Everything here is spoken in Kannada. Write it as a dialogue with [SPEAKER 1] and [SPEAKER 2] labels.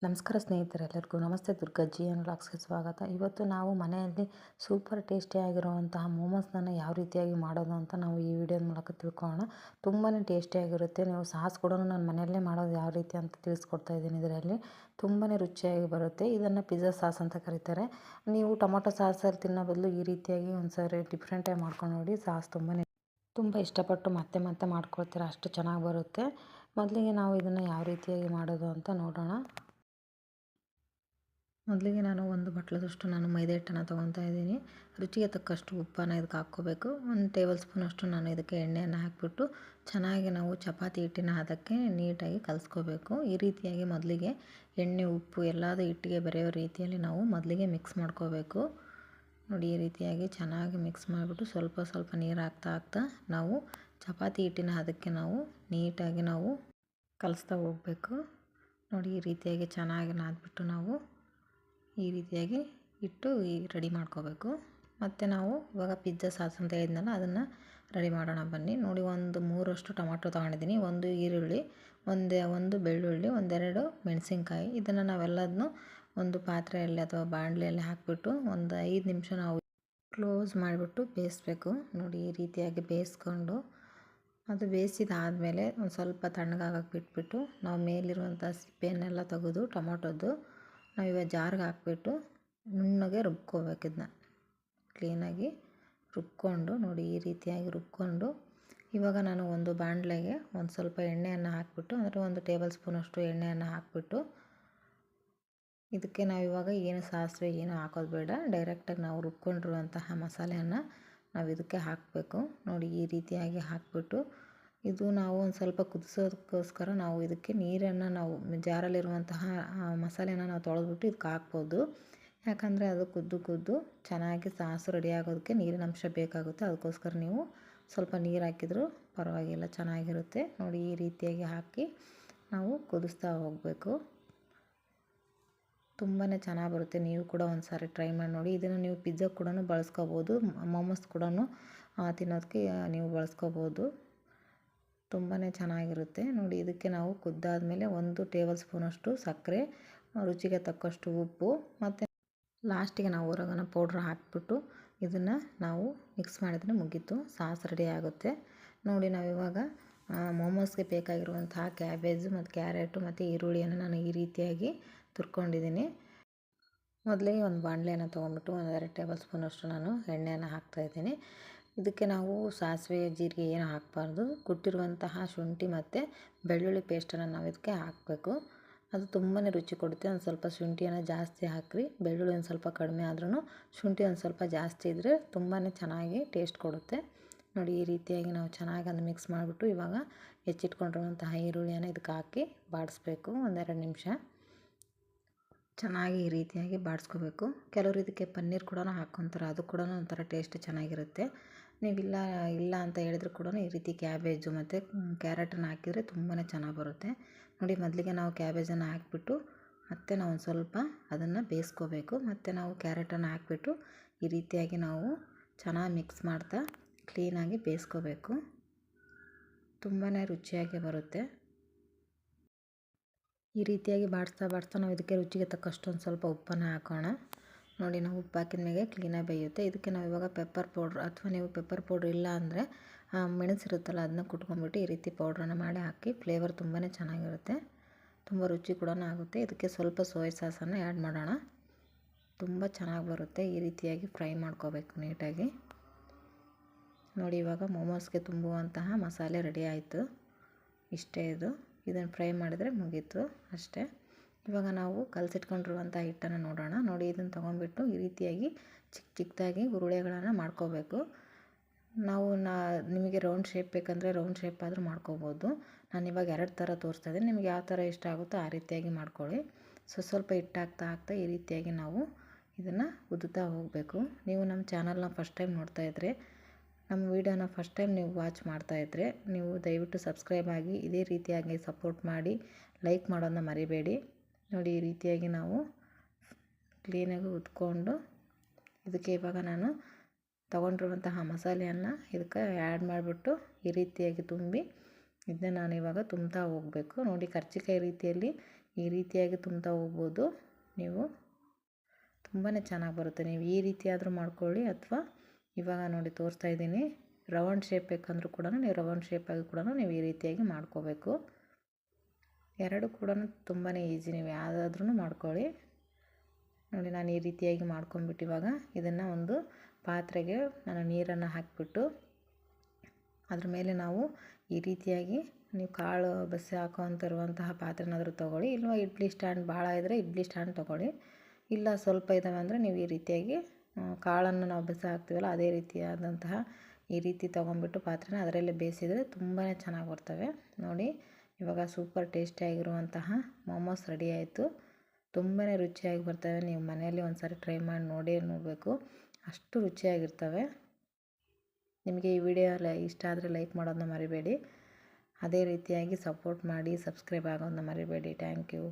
[SPEAKER 1] ನಮಸ್ಕಾರ ಸ್ನೇಹಿತರೆಲ್ಲರಿಗೂ ನಮಸ್ತೆ. ದುರ್ಗಜ್ಜಿ ವ್ಲಾಗ್ಸ್ಗೆ ಸ್ವಾಗತ. ಇವತ್ತು ನಾವು ಮನೆಯಲ್ಲಿ ಸೂಪರ್ ಟೇಸ್ಟಿಯಾಗಿರುವಂತಹ ಮೋಮೋಸ್ನ ಯಾವ ರೀತಿಯಾಗಿ ಮಾಡೋದು ಅಂತ ನಾವು ಈ ವಿಡಿಯೋದ ಮೂಲಕ ತಿಳ್ಕೊಳ್ಳೋಣ. ತುಂಬಾ ಟೇಸ್ಟಿಯಾಗಿರುತ್ತೆ. ನೀವು ಸಾಸ್ ಕೂಡ ನಾನು ಮನೆಯಲ್ಲೇ ಮಾಡೋದು ಯಾವ ರೀತಿ ಅಂತ ತಿಳಿಸ್ಕೊಡ್ತಾ ಇದ್ದೀನಿ. ಇದರಲ್ಲಿ ತುಂಬಾ ರುಚಿಯಾಗಿ ಬರುತ್ತೆ. ಇದನ್ನು ಪಿಜ್ಜಾ ಸಾಸ್ ಅಂತ ಕರೀತಾರೆ. ನೀವು ಟೊಮೊಟೊ ಸಾಸಲ್ಲಿ ತಿನ್ನೋ ಬದಲು ಈ ರೀತಿಯಾಗಿ ಒಂದ್ಸರಿ ಡಿಫ್ರೆಂಟಾಗಿ ಮಾಡ್ಕೊಂಡು ನೋಡಿ. ಸಾಸ್ ತುಂಬ ಇಷ್ಟಪಟ್ಟು ಮತ್ತೆ ಮತ್ತೆ ಮಾಡ್ಕೊಳ್ತೀರ, ಅಷ್ಟು ಚೆನ್ನಾಗಿ ಬರುತ್ತೆ. ಮೊದಲಿಗೆ ನಾವು ಇದನ್ನು ಯಾವ ರೀತಿಯಾಗಿ ಮಾಡೋದು ಅಂತ ನೋಡೋಣ. ಮೊದಲಿಗೆ ನಾನು ಒಂದು ಬಟ್ಲದಷ್ಟು ಮೈದಾ ಹಿಟ್ಟನ್ನು ತೊಗೊತಾ ಇದ್ದೀನಿ. ರುಚಿಗೆ ತಕ್ಕಷ್ಟು ಉಪ್ಪನ್ನು ಇದಕ್ಕೆ ಹಾಕ್ಕೋಬೇಕು. 1 ಟೇಬಲ್ ಸ್ಪೂನಷ್ಟು ನಾನು ಇದಕ್ಕೆ ಎಣ್ಣೆಯನ್ನು ಹಾಕಿಬಿಟ್ಟು ಚೆನ್ನಾಗಿ ನಾವು ಚಪಾತಿ ಹಿಟ್ಟಿನ ಹದಕ್ಕೆ ನೀಟಾಗಿ ಕಲಿಸ್ಕೋಬೇಕು. ಈ ರೀತಿಯಾಗಿ ಮೊದಲಿಗೆ ಎಣ್ಣೆ ಉಪ್ಪು ಎಲ್ಲದೂ ಹಿಟ್ಟಿಗೆ ಬೆರೆಯೋ ರೀತಿಯಲ್ಲಿ ನಾವು ಮೊದಲಿಗೆ ಮಿಕ್ಸ್ ಮಾಡ್ಕೋಬೇಕು. ನೋಡಿ, ಈ ರೀತಿಯಾಗಿ ಚೆನ್ನಾಗಿ ಮಿಕ್ಸ್ ಮಾಡಿಬಿಟ್ಟು ಸ್ವಲ್ಪ ಸ್ವಲ್ಪ ನೀರು ಹಾಕ್ತಾ ನಾವು ಚಪಾತಿ ಹಿಟ್ಟಿನ ಹದಕ್ಕೆ ನಾವು ನೀಟಾಗಿ ನಾವು ಕಲಿಸ್ತಾ ಹೋಗಬೇಕು. ನೋಡಿ, ಈ ರೀತಿಯಾಗಿ ಚೆನ್ನಾಗಿ ನಾದ್ಬಿಟ್ಟು ನಾವು ಈ ರೀತಿಯಾಗಿ ಇಟ್ಟು ರೆಡಿ ಮಾಡ್ಕೋಬೇಕು. ಮತ್ತು ನಾವು ಇವಾಗ ಪಿಜ್ಜಾ ಸಾಸ್ ಅಂತ ಹೇಳಿದ್ನಲ್ಲ, ಅದನ್ನು ರೆಡಿ ಮಾಡೋಣ ಬನ್ನಿ. ನೋಡಿ, 3 ಟೊಮಾಟೊ ತೊಗೊಂಡಿದ್ದೀನಿ, 1 ಈರುಳ್ಳಿ, ಒಂದು ಬೆಳ್ಳುಳ್ಳಿ, 2 ಮೆಣಸಿನ್ಕಾಯಿ. ಇದನ್ನು ನಾವೆಲ್ಲದನ್ನು ಒಂದು ಪಾತ್ರೆಯಲ್ಲಿ ಅಥವಾ ಬಾಣಲೆಯಲ್ಲಿ ಹಾಕಿಬಿಟ್ಟು ಒಂದು 5 ನಿಮಿಷ ನಾವು ಕ್ಲೋಸ್ ಮಾಡಿಬಿಟ್ಟು ಬೇಯಿಸ್ಬೇಕು. ನೋಡಿ, ಈ ರೀತಿಯಾಗಿ ಬೇಯಿಸ್ಕೊಂಡು ಅದು ಬೇಯಿಸಿದಾದಮೇಲೆ ಒಂದು ಸ್ವಲ್ಪ ತಣ್ಣಗಾಗಕ್ಕೆ ಬಿಟ್ಬಿಟ್ಟು ನಾವು ಮೇಲಿರುವಂಥ ಸಿಪ್ಪೆಯನ್ನೆಲ್ಲ ತೆಗೆದು ಟೊಮೊಟೊದ್ದು ನಾವು ಇವಾಗ ಜಾರ್ಗೆ ಹಾಕ್ಬಿಟ್ಟು ನುಣ್ಣಗೆ ರುಬ್ಕೋಬೇಕು. ಇದನ್ನ ಕ್ಲೀನಾಗಿ ರುಬ್ಕೊಂಡು ನೋಡಿ, ಈ ರೀತಿಯಾಗಿ ರುಬ್ಕೊಂಡು ಇವಾಗ ನಾನು ಒಂದು ಬಾಣಲೆಗೆ ಒಂದು ಸ್ವಲ್ಪ ಎಣ್ಣೆಯನ್ನು ಹಾಕಿಬಿಟ್ಟು, ಅಂದರೆ 1 ಟೇಬಲ್ ಸ್ಪೂನಷ್ಟು ಎಣ್ಣೆಯನ್ನು ಹಾಕಿಬಿಟ್ಟು ಇದಕ್ಕೆ ನಾವಿವಾಗ ಏನು ಸಾಸಿವೆ ಏನು ಹಾಕೋದು ಬೇಡ, ಡೈರೆಕ್ಟಾಗಿ ನಾವು ರುಬ್ಕೊಂಡಿರುವಂತಹ ಮಸಾಲೆಯನ್ನು ನಾವು ಇದಕ್ಕೆ ಹಾಕಬೇಕು. ನೋಡಿ, ಈ ರೀತಿಯಾಗಿ ಹಾಕಿಬಿಟ್ಟು ಇದು ನಾವು ಒಂದು ಸ್ವಲ್ಪ ಕುದಿಸೋದಕ್ಕೋಸ್ಕರ ನಾವು ಇದಕ್ಕೆ ನೀರನ್ನು ನಾವು ಜಾರಲ್ಲಿರುವಂತಹ ಮಸಾಲೆನ ನಾವು ತೊಳೆದ್ಬಿಟ್ಟು ಇದಕ್ಕೆ ಹಾಕ್ಬೋದು. ಯಾಕಂದರೆ ಅದು ಕುದ್ದು ಚೆನ್ನಾಗಿ ಸಾಸು ರೆಡಿ ಆಗೋದಕ್ಕೆ ನೀರಿನ ಅಂಶ ಬೇಕಾಗುತ್ತೆ. ಅದಕ್ಕೋಸ್ಕರ ನೀವು ಸ್ವಲ್ಪ ನೀರು ಹಾಕಿದರೂ ಪರವಾಗಿಲ್ಲ, ಚೆನ್ನಾಗಿರುತ್ತೆ. ನೋಡಿ, ಈ ರೀತಿಯಾಗಿ ಹಾಕಿ ನಾವು ಕುದಿಸ್ತಾ ಹೋಗಬೇಕು. ತುಂಬಾ ಚೆನ್ನಾಗಿ ಬರುತ್ತೆ. ನೀವು ಕೂಡ ಒಂದು ಸಾರಿ ಟ್ರೈ ಮಾಡಿ ನೋಡಿ. ಇದನ್ನು ನೀವು ಪಿಜ್ಜಾ ಕೂಡ ಬಳಸ್ಕೋಬೋದು, ಮೋಮೋಸ್ ಕೂಡ ತಿನ್ನೋದಕ್ಕೆ ನೀವು ಬಳಸ್ಕೋಬೋದು. ತುಂಬಾ ಚೆನ್ನಾಗಿರುತ್ತೆ. ನೋಡಿ, ಇದಕ್ಕೆ ನಾವು ಕುದ್ದಾದಮೇಲೆ 1 ಟೇಬಲ್ ಸ್ಪೂನಷ್ಟು ಸಕ್ಕರೆ, ರುಚಿಗೆ ತಕ್ಕಷ್ಟು ಉಪ್ಪು ಮತ್ತು ಲಾಸ್ಟಿಗೆ ನಾವು ಒರಗನ ಪೌಡ್ರ್ ಹಾಕಿಬಿಟ್ಟು ಇದನ್ನು ನಾವು ಮಿಕ್ಸ್ ಮಾಡಿದ್ರೆ ಮುಗೀತು, ಸಾಸ್ ರೆಡಿ ಆಗುತ್ತೆ. ನೋಡಿ, ನಾವಿವಾಗ ಮೋಮೋಸ್ಗೆ ಬೇಕಾಗಿರುವಂತಹ ಕ್ಯಾಬೇಜು ಮತ್ತು ಕ್ಯಾರೆಟು ಮತ್ತು ಈರುಳ್ಳಿಯನ್ನು ನಾನು ಈ ರೀತಿಯಾಗಿ ತುರ್ಕೊಂಡಿದ್ದೀನಿ. ಮೊದಲಿಗೆ ಒಂದು ಬಾಣಲೆಯನ್ನು ತೊಗೊಂಡ್ಬಿಟ್ಟು 2 ಟೇಬಲ್ ಸ್ಪೂನಷ್ಟು ನಾನು ಎಣ್ಣೆಯನ್ನು ಹಾಕ್ತಾಯಿದ್ದೀನಿ. ಇದಕ್ಕೆ ನಾವು ಸಾಸಿವೆ ಜೀರಿಗೆ ಏನು ಹಾಕಬಾರ್ದು. ಕುಟ್ಟಿರುವಂತಹ ಶುಂಠಿ ಮತ್ತು ಬೆಳ್ಳುಳ್ಳಿ ಪೇಸ್ಟನ್ನು ನಾವು ಇದಕ್ಕೆ ಹಾಕಬೇಕು. ಅದು ತುಂಬಾ ರುಚಿ ಕೊಡುತ್ತೆ. ಒಂದು ಸ್ವಲ್ಪ ಶುಂಠಿಯನ್ನು ಜಾಸ್ತಿ ಹಾಕಿರಿ, ಬೆಳ್ಳುಳ್ಳಿ ಒಂದು ಸ್ವಲ್ಪ ಕಡಿಮೆ ಆದ್ರೂ ಶುಂಠಿ ಒಂದು ಸ್ವಲ್ಪ ಜಾಸ್ತಿ ಇದ್ದರೆ ತುಂಬಾ ಚೆನ್ನಾಗಿ ಟೇಸ್ಟ್ ಕೊಡುತ್ತೆ. ನೋಡಿ, ಈ ರೀತಿಯಾಗಿ ನಾವು ಚೆನ್ನಾಗಿ ಅದನ್ನು ಮಿಕ್ಸ್ ಮಾಡಿಬಿಟ್ಟು ಇವಾಗ ಹೆಚ್ಚಿಟ್ಕೊಂಡಿರುವಂತಹ ಈರುಳ್ಳಿಯನ್ನು ಇದಕ್ಕೆ ಹಾಕಿ ಬಾಡಿಸ್ಬೇಕು. 1-2 ನಿಮಿಷ ಚೆನ್ನಾಗಿ ಈ ರೀತಿಯಾಗಿ ಬಾಡಿಸ್ಕೋಬೇಕು. ಕೆಲವರು ಇದಕ್ಕೆ ಪನ್ನೀರ್ ಕೂಡ ಹಾಕ್ಕೊತಾರೆ, ಅದು ಕೂಡ ಒಂಥರ ಟೇಸ್ಟ್ ಚೆನ್ನಾಗಿರುತ್ತೆ. ಇಲ್ಲ ಅಂತ ಹೇಳಿದ್ರು ಕೂಡ ಈ ರೀತಿ ಕ್ಯಾಬೇಜು ಮತ್ತು ಕ್ಯಾರೆಟನ್ನು ಹಾಕಿದರೆ ತುಂಬಾ ಚೆನ್ನಾಗಿ ಬರುತ್ತೆ. ನೋಡಿ, ಮೊದಲಿಗೆ ನಾವು ಕ್ಯಾಬೇಜನ್ನು ಹಾಕಿಬಿಟ್ಟು ಮತ್ತು ನಾವು ಒಂದು ಸ್ವಲ್ಪ ಅದನ್ನು ಬೇಯಿಸ್ಕೋಬೇಕು. ಮತ್ತು ನಾವು ಕ್ಯಾರೆಟನ್ನು ಹಾಕಿಬಿಟ್ಟು ಈ ರೀತಿಯಾಗಿ ನಾವು ಚೆನ್ನಾಗಿ ಮಿಕ್ಸ್ ಮಾಡ್ತಾ ಕ್ಲೀನಾಗಿ ಬೇಯಿಸ್ಕೋಬೇಕು. ತುಂಬಾ ರುಚಿಯಾಗಿ ಬರುತ್ತೆ. ಈ ರೀತಿಯಾಗಿ ಬಾಡಿಸ್ತಾ ನಾವು ಇದಕ್ಕೆ ರುಚಿಗೆ ತಕ್ಕಷ್ಟು ಒಂದು ಸ್ವಲ್ಪ ಉಪ್ಪನ್ನು ಹಾಕೋಣ. ನೋಡಿ, ನಾವು ಉಪ್ಪು ಹಾಕಿದ ಮೇಲೆ ಕ್ಲೀನಾಗಿ ಬೇಯುತ್ತೆ. ಇದಕ್ಕೆ ನಾವು ಇವಾಗ ಪೆಪ್ಪರ್ ಪೌಡ್ರ್, ಅಥವಾ ನೀವು ಪೆಪ್ಪರ್ ಪೌಡ್ರ್ ಇಲ್ಲ ಅಂದರೆ ಮೆಣಸಿರುತ್ತಲ್ಲ, ಅದನ್ನ ಕುಟ್ಕೊಂಡ್ಬಿಟ್ಟು ಈ ರೀತಿ ಪೌಡ್ರನ್ನು ಮಾಡಿ ಹಾಕಿ, ಫ್ಲೇವರ್ ತುಂಬಾ ಚೆನ್ನಾಗಿರುತ್ತೆ, ತುಂಬ ರುಚಿ ಕೂಡ ಆಗುತ್ತೆ. ಇದಕ್ಕೆ ಸ್ವಲ್ಪ ಸೋಯಾ ಸಾಸನ್ನು ಆ್ಯಡ್ ಮಾಡೋಣ. ತುಂಬ ಚೆನ್ನಾಗಿ ಬರುತ್ತೆ. ಈ ರೀತಿಯಾಗಿ ಫ್ರೈ ಮಾಡ್ಕೋಬೇಕು ನೀಟಾಗಿ. ನೋಡಿ, ಇವಾಗ ಮೋಮೋಸ್ಗೆ ತುಂಬುವಂತಹ ಮಸಾಲೆ ರೆಡಿ ಆಯಿತು. ಇಷ್ಟೇ ಇದನ್ನು ಫ್ರೈ ಮಾಡಿದರೆ ಮುಗೀತು ಅಷ್ಟೇ. ಇವಾಗ ನಾವು ಕಲಸಿಟ್ಕೊಂಡಿರುವಂಥ ಹಿಟ್ಟನ್ನು ನೋಡೋಣ. ನೋಡಿ, ಇದನ್ನು ತೊಗೊಂಡ್ಬಿಟ್ಟು ಈ ರೀತಿಯಾಗಿ ಚಿಕ್ಕದಾಗಿ ಉರುಳೆಗಳನ್ನು ಮಾಡ್ಕೋಬೇಕು. ನಾವು ನಿಮಗೆ ರೌಂಡ್ ಶೇಪ್ ಬೇಕಂದರೆ ರೌಂಡ್ ಶೇಪ್ ಆದರೂ ಮಾಡ್ಕೋಬೋದು. ನಾನಿವಾಗ 2 ಥರ ತೋರಿಸ್ತಾ ಇದ್ದೀನಿ. ನಿಮಗೆ ಯಾವ ಥರ ಇಷ್ಟ ಆಗುತ್ತೋ ಆ ರೀತಿಯಾಗಿ ಮಾಡ್ಕೊಳ್ಳಿ. ಸ್ವಲ್ಪ ಹಿಟ್ಟು ಹಾಕ್ತಾ ಈ ರೀತಿಯಾಗಿ ನಾವು ಇದನ್ನು ಉದ್ದುತ್ತಾ ಹೋಗಬೇಕು. ನೀವು ನಮ್ಮ ಚಾನಲ್ನ ಫಸ್ಟ್ ಟೈಮ್ ನೋಡ್ತಾ ಇದ್ದರೆ, ನಮ್ಮ ವೀಡಿಯೋನ ಫಸ್ಟ್ ಟೈಮ್ ನೀವು ವಾಚ್ ಮಾಡ್ತಾಯಿದ್ರೆ ನೀವು ದಯವಿಟ್ಟು ಸಬ್ಸ್ಕ್ರೈಬ್ ಆಗಿ ಇದೇ ರೀತಿಯಾಗಿ ಸಪೋರ್ಟ್ ಮಾಡಿ, ಲೈಕ್ ಮಾಡೋದನ್ನ ಮರಿಬೇಡಿ. ನೋಡಿ, ಈ ರೀತಿಯಾಗಿ ನಾವು ಕ್ಲೀನಾಗಿ ಉದ್ಕೊಂಡು ಇದಕ್ಕೆ ಇವಾಗ ನಾನು ತೊಗೊಂಡಿರುವಂತಹ ಮಸಾಲೆಯನ್ನು ಇದಕ್ಕೆ ಆ್ಯಡ್ ಮಾಡಿಬಿಟ್ಟು ಈ ರೀತಿಯಾಗಿ ತುಂಬಿ ಇದನ್ನ ನಾನು ಇವಾಗ ತುಂಬ್ತಾ ಹೋಗಬೇಕು. ನೋಡಿ, ಕರ್ಜಿಕಾಯಿ ರೀತಿಯಲ್ಲಿ ಈ ರೀತಿಯಾಗಿ ತುಂಬ್ತಾ ಹೋಗ್ಬೋದು. ನೀವು ತುಂಬಾ ಚೆನ್ನಾಗಿ ಬರುತ್ತೆ. ನೀವು ಈ ರೀತಿ ಆದರೂ ಮಾಡ್ಕೊಳ್ಳಿ, ಅಥವಾ ಇವಾಗ ನೋಡಿ ತೋರಿಸ್ತಾ ಇದ್ದೀನಿ ರೌಂಡ್ ಶೇಪ್ ಬೇಕಂದ್ರೂ ಕೂಡ ನೀವು ರೌಂಡ್ ಶೇಪಾಗಿ ಕೂಡ ನೀವು ಈ ರೀತಿಯಾಗಿ ಮಾಡ್ಕೋಬೇಕು. ಎರಡು ಕೂಡ ತುಂಬಾ ಈಸಿ, ನೀವು ಯಾವುದಾದ್ರೂ ಮಾಡ್ಕೊಳ್ಳಿ. ನೋಡಿ ನಾನು ಈ ರೀತಿಯಾಗಿ ಮಾಡ್ಕೊಂಡ್ಬಿಟ್ಟು ಇವಾಗ ಇದನ್ನು ಒಂದು ಪಾತ್ರೆಗೆ ನಾನು ನೀರನ್ನು ಹಾಕಿಬಿಟ್ಟು ಅದ್ರ ಮೇಲೆ ನಾವು ಈ ರೀತಿಯಾಗಿ ನೀವು ಕಾಳು ಬಸಿ ಹಾಕೋಂತಿರುವಂತಹ ಪಾತ್ರೆನಾದರೂ ತೊಗೊಳ್ಳಿ, ಇಲ್ಲ ಇಡ್ಲಿ ಸ್ಟ್ಯಾಂಡ್ ಭಾಳ ಇದ್ದರೆ ಇಡ್ಲಿ ಸ್ಟ್ಯಾಂಡ್ ತೊಗೊಳ್ಳಿ, ಇಲ್ಲ ಸ್ವಲ್ಪ ಇದ್ದಾವೆ ಅಂದರೆ ನೀವು ಈ ರೀತಿಯಾಗಿ ಕಾಳನ್ನು ನಾವು ಬಸಿ ಹಾಕ್ತೀವಲ್ಲ ಅದೇ ರೀತಿಯಾದಂತಹ ಈ ರೀತಿ ತೊಗೊಂಡ್ಬಿಟ್ಟು ಪಾತ್ರೆನ ಅದರಲ್ಲೇ ಬೇಯಿಸಿದರೆ ತುಂಬಾ ಚೆನ್ನಾಗಿ ಬರ್ತವೆ. ನೋಡಿ ಇವಾಗ ಸೂಪರ್ ಟೇಸ್ಟಿಯಾಗಿರುವಂತಹ ಮೋಮೋಸ್ ರೆಡಿ ಆಯಿತು. ತುಂಬಾ ರುಚಿಯಾಗಿ ಬರ್ತವೆ. ನೀವು ಮನೆಯಲ್ಲಿ ಒಂದು ಸಾರಿ ಟ್ರೈ ಮಾಡಿ ನೋಡಬೇಕು, ಅಷ್ಟು ರುಚಿಯಾಗಿರ್ತವೆ. ನಿಮಗೆ ಈ ವಿಡಿಯೋ ಇಷ್ಟ ಆದರೆ ಲೈಕ್ ಮಾಡೋದನ್ನ ಮರಿಬೇಡಿ. ಅದೇ ರೀತಿಯಾಗಿ ಸಪೋರ್ಟ್ ಮಾಡಿ, ಸಬ್ಸ್ಕ್ರೈಬ್ ಆಗೋದನ್ನ ಮರಿಬೇಡಿ. Thank you.